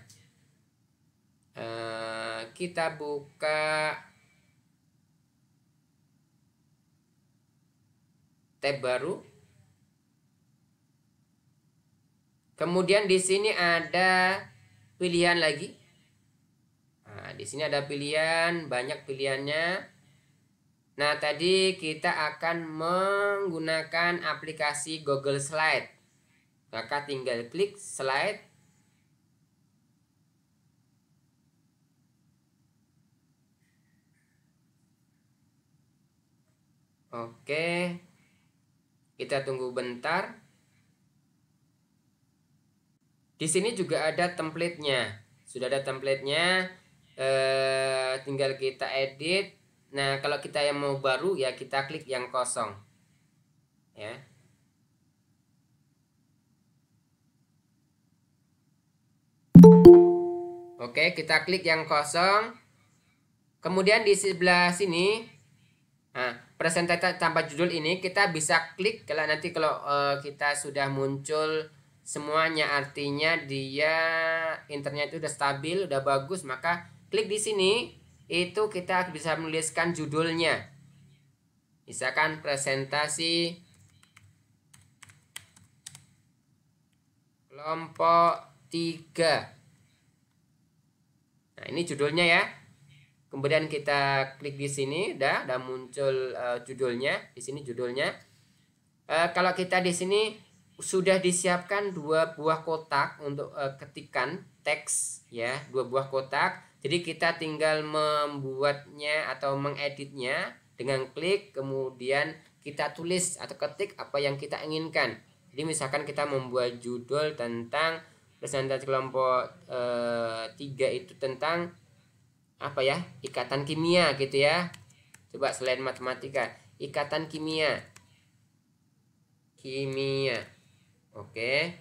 A: Kita buka tab baru. Kemudian di sini ada pilihan lagi. Nah, di sini ada pilihan, banyak pilihannya. Nah, tadi kita akan menggunakan aplikasi Google Slide. Maka tinggal klik slide. Oke. Kita tunggu bentar. Di sini juga ada template-nya. Sudah ada template-nya. Tinggal kita edit. Nah, kalau kita yang mau baru ya kita klik yang kosong. Ya. Oke, kita klik yang kosong. Kemudian di sebelah sini, nah, presentasi tanpa judul ini kita bisa klik kalau nanti kita sudah muncul semuanya, artinya dia internet itu udah stabil, udah bagus, maka klik di sini itu kita bisa menuliskan judulnya. Misalkan presentasi kelompok 3. Nah, ini judulnya ya. Kemudian kita klik di sini, udah muncul judulnya. Di sini judulnya. Kalau kita di sini sudah disiapkan 2 buah kotak untuk ketikan teks ya, 2 buah kotak. Jadi kita tinggal membuatnya atau mengeditnya dengan klik, kemudian kita tulis atau ketik apa yang kita inginkan. Jadi misalkan kita membuat judul tentang presentasi kelompok 3 itu tentang apa ya, ikatan kimia gitu ya. Coba selain matematika, ikatan kimia. Oke.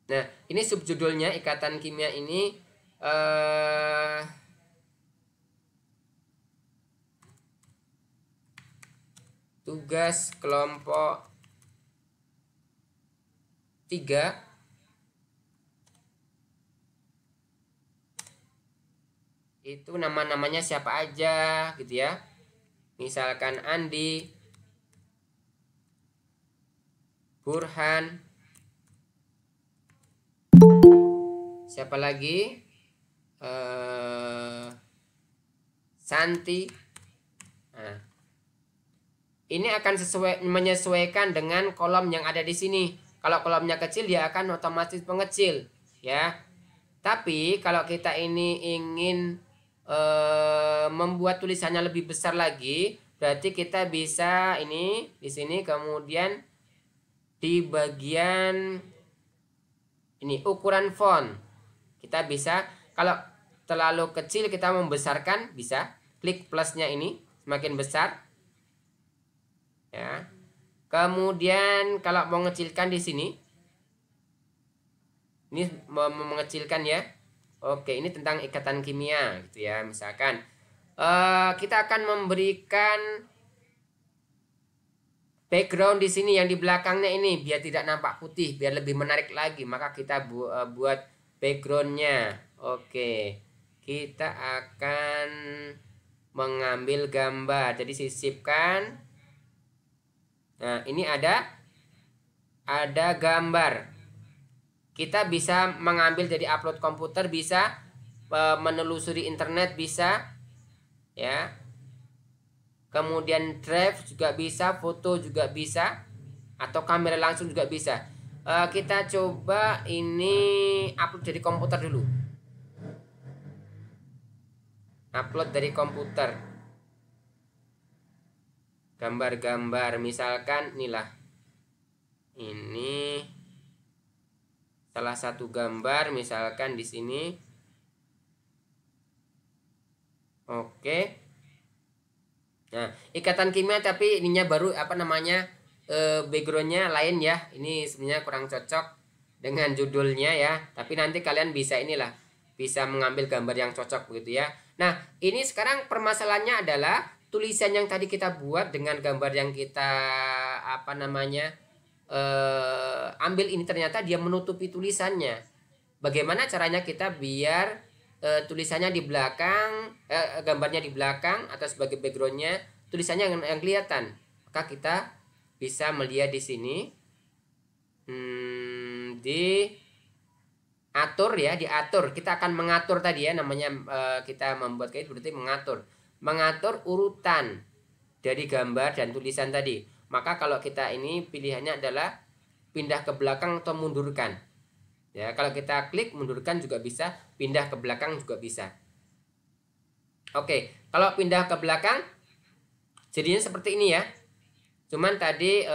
A: Nah, ini subjudulnya ikatan kimia ini tugas kelompok 3 itu nama-namanya siapa aja gitu ya. Misalkan Andi, Burhan, siapa lagi, Santi. Nah, ini akan menyesuaikan dengan kolom yang ada di sini. Kalau kolomnya kecil dia akan otomatis mengecil ya. Tapi kalau kita ini ingin membuat tulisannya lebih besar lagi, berarti kita bisa ini di sini, kemudian di bagian ini ukuran font kita bisa, kalau terlalu kecil kita membesarkan, bisa klik plusnya ini semakin besar ya. Kemudian kalau mau mengecilkan di sini, ini mengecilkan ya. Oke, ini tentang ikatan kimia gitu ya. Misalkan kita akan memberikan background di sini yang di belakangnya ini biar tidak nampak putih, biar lebih menarik lagi, maka kita buat backgroundnya. Oke, kita akan mengambil gambar, jadi sisipkan. Nah, ini ada gambar. Kita bisa mengambil dari upload komputer, bisa menelusuri internet bisa ya. Kemudian drive juga bisa, foto juga bisa, atau kamera langsung juga bisa. Kita coba ini upload dari komputer dulu. Upload dari komputer. Gambar-gambar, misalkan inilah. Ini salah satu gambar, misalkan di sini. Oke. Nah, ikatan kimia tapi ininya baru apa namanya, backgroundnya lain ya. Ini sebenarnya kurang cocok dengan judulnya ya. Tapi nanti kalian bisa inilah, bisa mengambil gambar yang cocok begitu ya. Nah, ini sekarang permasalahannya adalah tulisan yang tadi kita buat dengan gambar yang kita apa namanya ambil ini, ternyata dia menutupi tulisannya. Bagaimana caranya kita biar tulisannya di belakang, gambarnya di belakang atau sebagai backgroundnya, tulisannya yang kelihatan? Maka kita bisa melihat di sini, di atur ya, diatur. Kita akan mengatur tadi ya, namanya kita membuat kayak berarti mengatur urutan dari gambar dan tulisan tadi. Maka kalau kita ini pilihannya adalah pindah ke belakang atau mundurkan. Ya, kalau kita klik mundurkan juga bisa, pindah ke belakang juga bisa. Oke, kalau pindah ke belakang jadinya seperti ini ya. Cuman tadi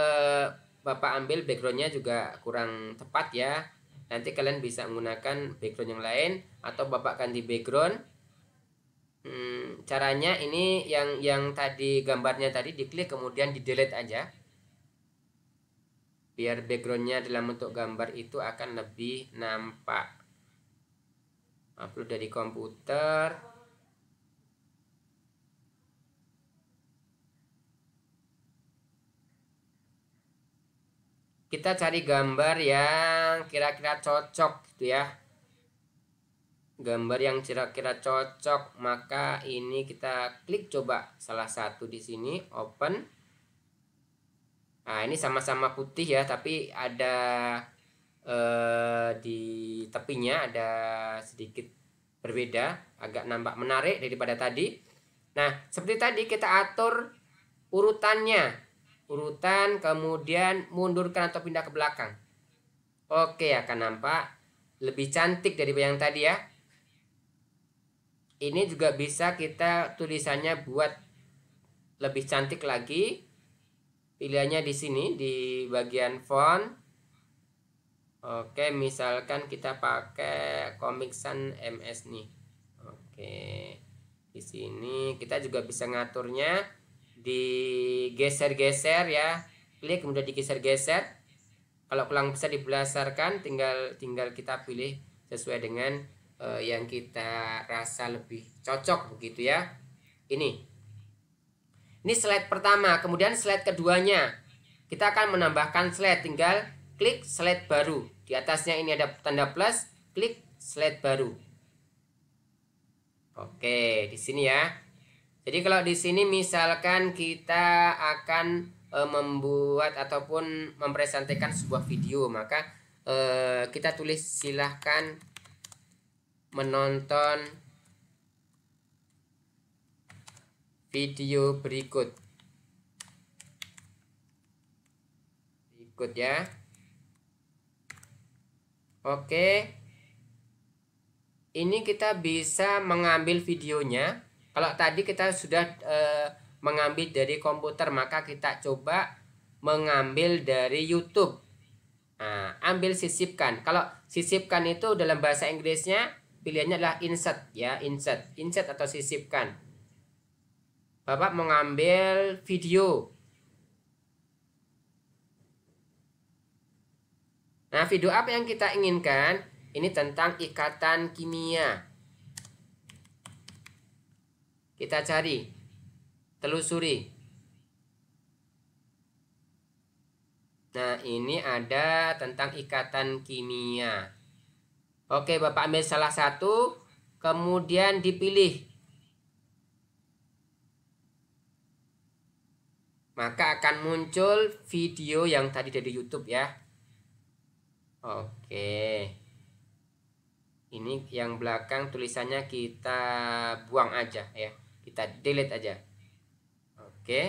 A: Bapak ambil backgroundnya juga kurang tepat ya. Nanti kalian bisa menggunakan background yang lain atau Bapak ganti background. Caranya ini yang tadi gambarnya tadi diklik kemudian di delete aja, biar backgroundnya dalam bentuk gambar itu akan lebih nampak. Upload dari komputer. kita cari gambar yang kira-kira cocok gitu ya. Gambar yang kira-kira cocok, maka ini kita klik coba salah satu di sini, open. Nah, ini sama-sama putih ya, tapi ada di tepinya ada sedikit berbeda, agak nampak menarik daripada tadi. Nah, seperti tadi kita atur urutannya, urutan, kemudian mundurkan atau pindah ke belakang. Oke, akan nampak lebih cantik daripada yang tadi ya. Ini juga bisa kita tulisannya buat lebih cantik lagi. Pilihannya di sini di bagian font. Oke, misalkan kita pakai Comic Sans MS nih. Oke. Di sini kita juga bisa ngaturnya digeser-geser ya. Klik kemudian digeser-geser. Kalau kurang bisa dibesarkan, tinggal kita pilih sesuai dengan yang kita rasa lebih cocok begitu ya. Ini slide pertama, kemudian slide keduanya kita akan menambahkan slide, tinggal klik slide baru. Di atasnya ini ada tanda plus, klik slide baru. Oke, di sini ya. Jadi kalau di sini misalkan kita akan membuat ataupun mempresentasikan sebuah video, maka kita tulis silahkan menonton video berikut ya. Oke, ini kita bisa mengambil videonya. Kalau tadi kita sudah mengambil dari komputer, maka kita coba mengambil dari YouTube. Nah, ambil sisipkan. Kalau sisipkan itu dalam bahasa Inggrisnya pilihannya adalah insert ya, insert atau sisipkan. Bapak mengambil video. Nah, video apa yang kita inginkan? Ini tentang ikatan kimia. Kita cari, telusuri. Nah, ini ada tentang ikatan kimia. Oke, Bapak ambil salah satu, kemudian dipilih. Maka akan muncul video yang tadi dari YouTube ya. Oke. Ini yang belakang tulisannya kita buang aja ya. Kita delete aja. Oke.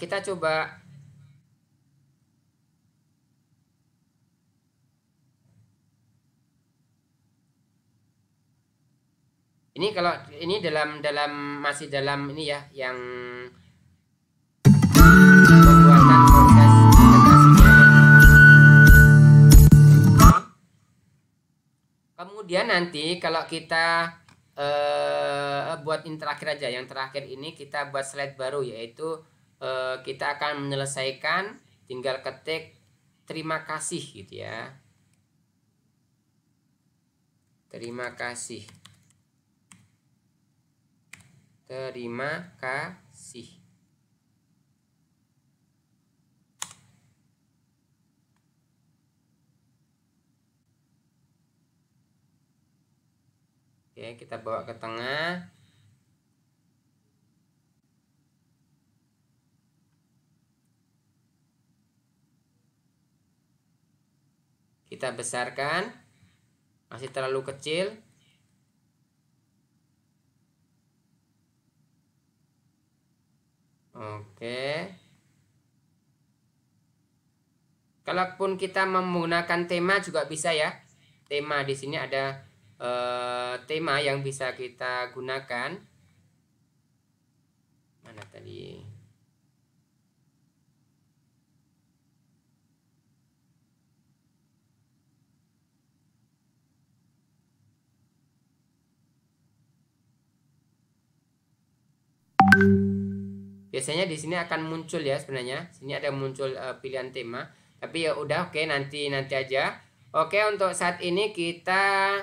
A: Kita coba ini, kalau ini masih dalam ini ya, yang pembuatan proses presentasinya. Kemudian nanti kalau kita buat ini terakhir aja, yang terakhir ini kita buat slide baru, yaitu kita akan menyelesaikan, tinggal ketik terima kasih gitu ya. Terima kasih. Terima kasih. Oke, kita bawa ke tengah. Kita besarkan, masih terlalu kecil. Oke. Kalaupun kita menggunakan tema juga bisa ya. Tema di sini ada tema yang bisa kita gunakan. Mana tadi? Biasanya di sini akan muncul ya, sebenarnya sini ada muncul pilihan tema, tapi ya udah, oke, nanti aja. Oke, untuk saat ini kita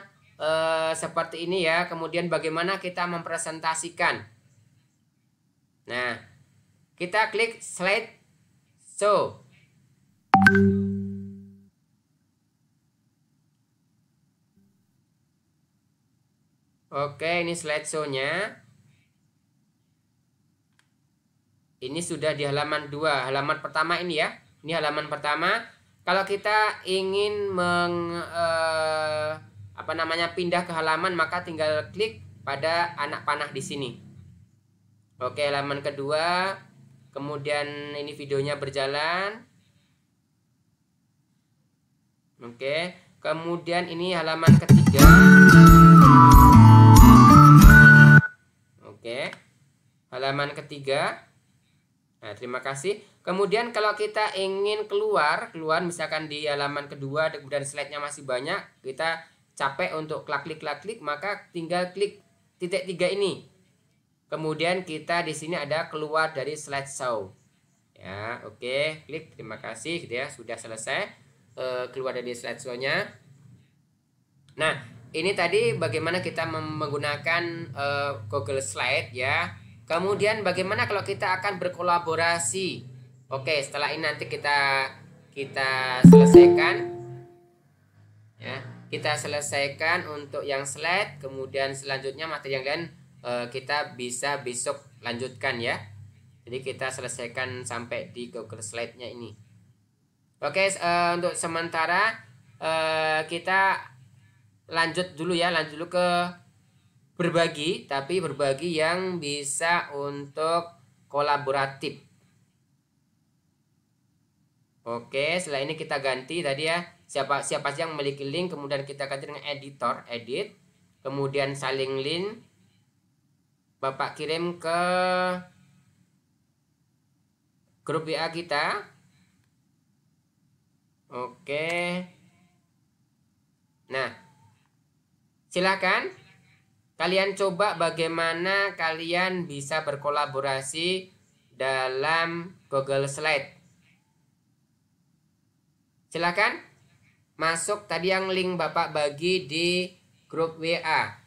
A: seperti ini ya. Kemudian bagaimana kita mempresentasikan. Nah, kita klik slide show. Oke, ini slideshow-nya. Ini sudah di halaman 2. Halaman pertama ini ya. Ini halaman pertama. Kalau kita ingin pindah ke halaman, maka tinggal klik pada anak panah di sini. Oke, halaman kedua. Kemudian ini videonya berjalan. Oke, kemudian ini halaman ketiga. Oke, halaman ketiga. Nah, terima kasih. Kemudian kalau kita ingin keluar misalkan di halaman kedua, kemudian slide-nya masih banyak, kita capek untuk klik, maka tinggal klik titik 3 ini. Kemudian kita di sini ada keluar dari slideshow. Ya, oke, klik, terima kasih gitu ya, sudah selesai keluar dari slideshow-nya. Nah, ini tadi bagaimana kita menggunakan Google Slide ya. Kemudian bagaimana kalau kita akan berkolaborasi? Oke, setelah ini nanti kita selesaikan ya. Kita selesaikan untuk yang slide, kemudian selanjutnya materi yang lain kita bisa besok lanjutkan ya. Jadi kita selesaikan sampai di Google Slide-nya ini. Oke, untuk sementara kita lanjut dulu ke berbagi, tapi berbagi yang bisa untuk kolaboratif. Oke, setelah ini kita ganti tadi ya, siapa saja yang memiliki link, kemudian kita ganti dengan editor, edit, kemudian saling link, Bapak kirim ke grup WA kita. Oke. Nah, silakan kalian coba bagaimana kalian bisa berkolaborasi dalam Google Slide. Silakan masuk tadi yang link Bapak bagi di grup WA.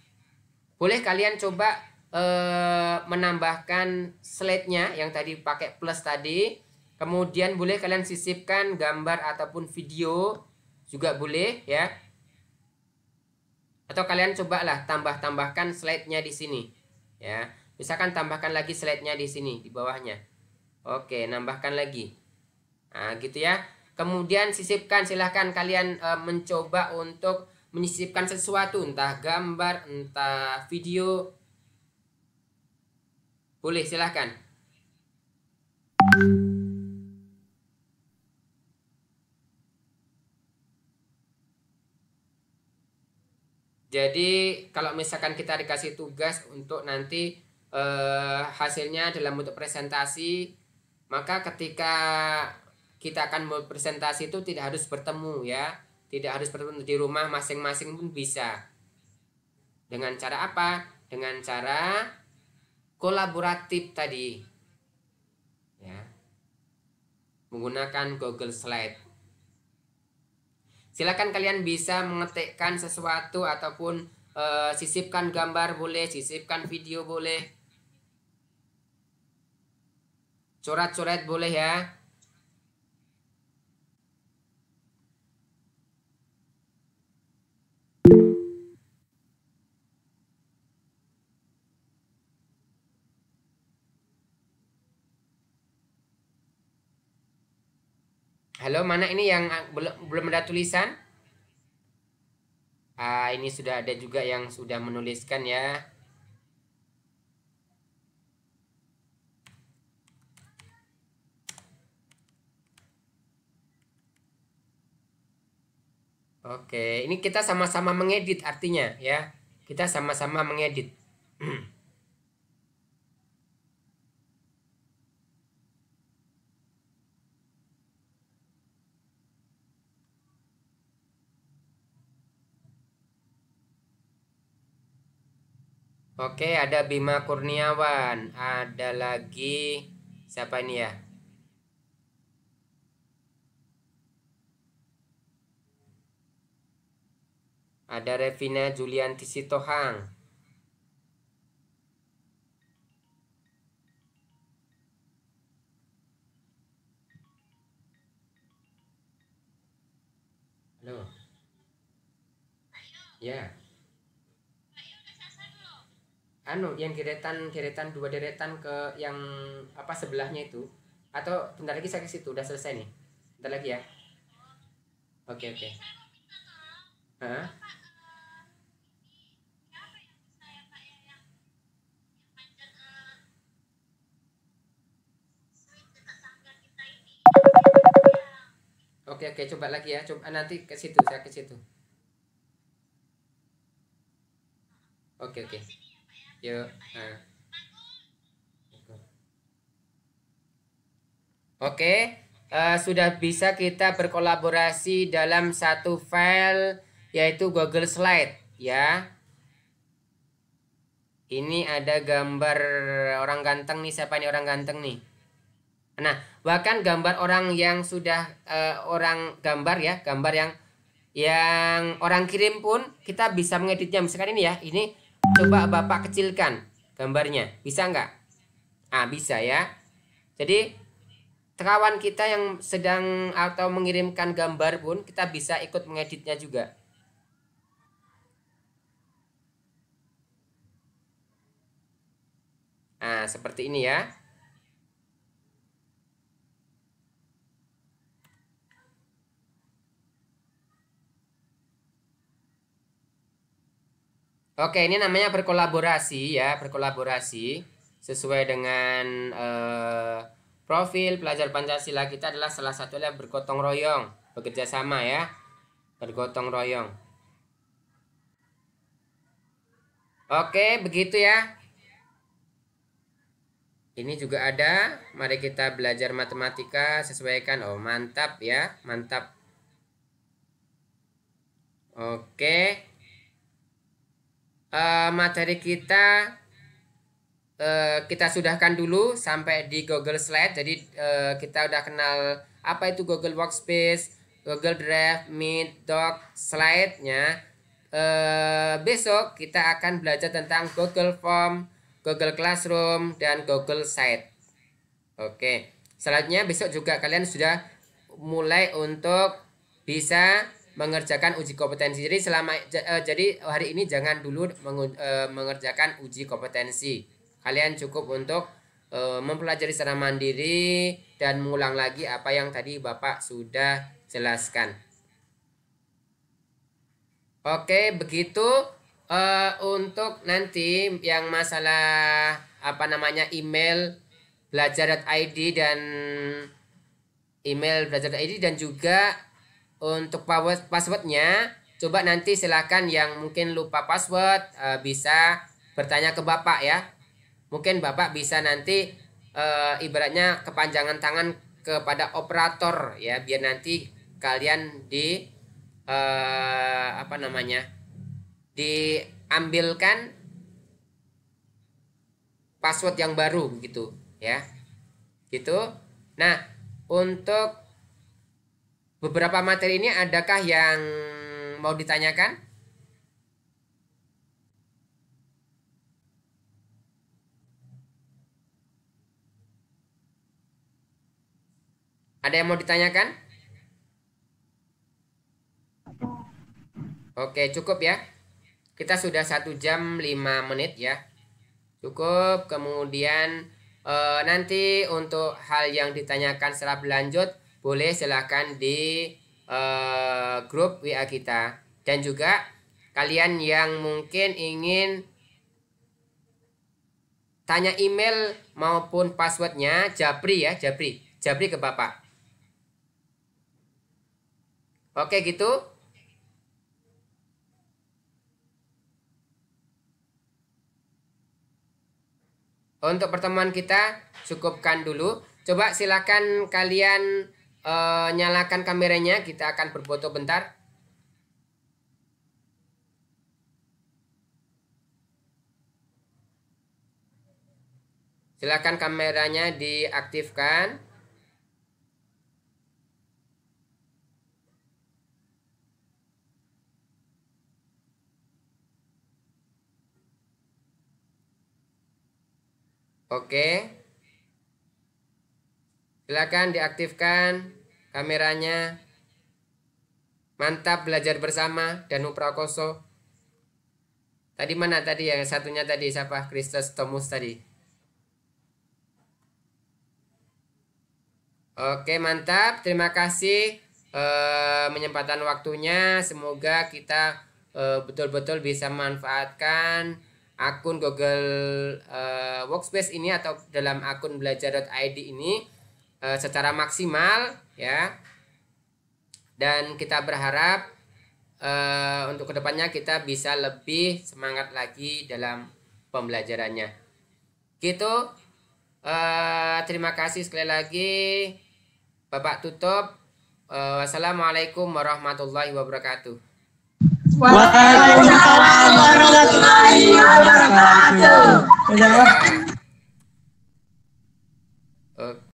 A: Boleh kalian coba menambahkan slide-nya yang tadi pakai plus tadi. Kemudian boleh kalian sisipkan gambar ataupun video juga boleh ya. Atau kalian cobalah tambahkan slide-nya di sini ya. Misalkan tambahkan lagi slide-nya di sini di bawahnya. Oke, nambahkan lagi. Nah, gitu ya. Kemudian sisipkan, silahkan kalian mencoba untuk menyisipkan sesuatu, entah gambar, entah video. Boleh, silahkan. Jadi kalau misalkan kita dikasih tugas untuk nanti hasilnya dalam bentuk presentasi, maka ketika kita akan berpresentasi itu tidak harus bertemu ya, tidak harus bertemu di rumah, masing-masing pun bisa. Dengan cara apa? Dengan cara kolaboratif tadi ya, menggunakan Google Slide. Silakan kalian bisa mengetikkan sesuatu ataupun sisipkan gambar boleh, sisipkan video boleh, coret-coret boleh ya. Halo, mana ini yang belum ada tulisan? Ini sudah ada juga yang sudah menuliskan ya. Oke, ini kita sama-sama mengedit artinya ya. Kita sama-sama mengedit. Oke, ada Bima Kurniawan. Ada lagi siapa ini ya? Ada Revina Julianti Sitohang. Halo. Ya. Anu yang deretan dua deretan ke yang apa sebelahnya itu, atau bentar lagi saya ke situ, udah selesai nih, bentar lagi ya. Oke. Hah? Oke, coba lagi ya, coba nanti ke situ, saya ke situ. Oke. Yuk. Nah. Oke, sudah bisa kita berkolaborasi dalam satu file yaitu Google Slide ya. Ini ada gambar orang ganteng nih. Siapa nih orang ganteng nih? Nah, bahkan gambar orang yang sudah orang gambar ya, gambar yang orang kirim pun kita bisa mengeditnya. Misalkan ini ya, ini coba Bapak kecilkan gambarnya, bisa nggak? Ah, bisa ya. Jadi kawan kita yang sedang atau mengirimkan gambar pun kita bisa ikut mengeditnya juga. Nah, seperti ini ya. Oke, ini namanya berkolaborasi ya, berkolaborasi sesuai dengan profil pelajar Pancasila kita adalah salah satunya bergotong royong, bekerja sama ya, bergotong royong. Oke, begitu ya. Ini juga ada, mari kita belajar matematika, sesuaikan. Oh, mantap ya, mantap. Oke. Materi kita sudahkan dulu sampai di Google Slide. Jadi kita udah kenal apa itu Google Workspace, Google Drive, Meet, Doc, Slide-nya. Besok kita akan belajar tentang Google Form, Google Classroom, dan Google Site. Oke, selanjutnya besok juga kalian sudah mulai untuk bisa mengerjakan uji kompetensi. Jadi jadi hari ini jangan dulu mengerjakan uji kompetensi. Kalian cukup untuk mempelajari secara mandiri dan mengulang lagi apa yang tadi Bapak sudah jelaskan. Oke, begitu untuk nanti yang masalah apa namanya email belajar.id dan juga untuk passwordnya, coba nanti silakan yang mungkin lupa password bisa bertanya ke Bapak ya. Mungkin Bapak bisa nanti ibaratnya kepanjangan tangan kepada operator ya, biar nanti kalian diambilkan password yang baru gitu ya. Gitu. Nah, untuk beberapa materi ini adakah yang mau ditanyakan? Ada yang mau ditanyakan? Oke, cukup ya. Kita sudah 1 jam 5 menit ya. Cukup. Kemudian nanti untuk hal yang ditanyakan secara berlanjut boleh silakan di grup WA kita. Dan juga kalian yang mungkin ingin tanya email maupun passwordnya, japri ya, japri ke Bapak. Oke gitu. Untuk pertemuan kita cukupkan dulu. Coba silakan kalian nyalakan kameranya, kita akan berfoto bentar. Silakan kameranya diaktifkan. Oke. Silakan diaktifkan kameranya. Mantap belajar bersama Danu Prakoso. Tadi mana tadi yang satunya tadi siapa? Kristus Tomus tadi. Oke, mantap. Terima kasih menyempatkan waktunya. Semoga kita betul-betul bisa memanfaatkan akun Google Workspace ini atau dalam akun belajar.id ini secara maksimal ya. Dan kita berharap untuk kedepannya kita bisa lebih semangat lagi dalam pembelajarannya. Gitu. Terima kasih sekali lagi. Bapak tutup. Wassalamualaikum warahmatullahi wabarakatuh.
D: Waalaikumsalam warahmatullahi wabarakatuh.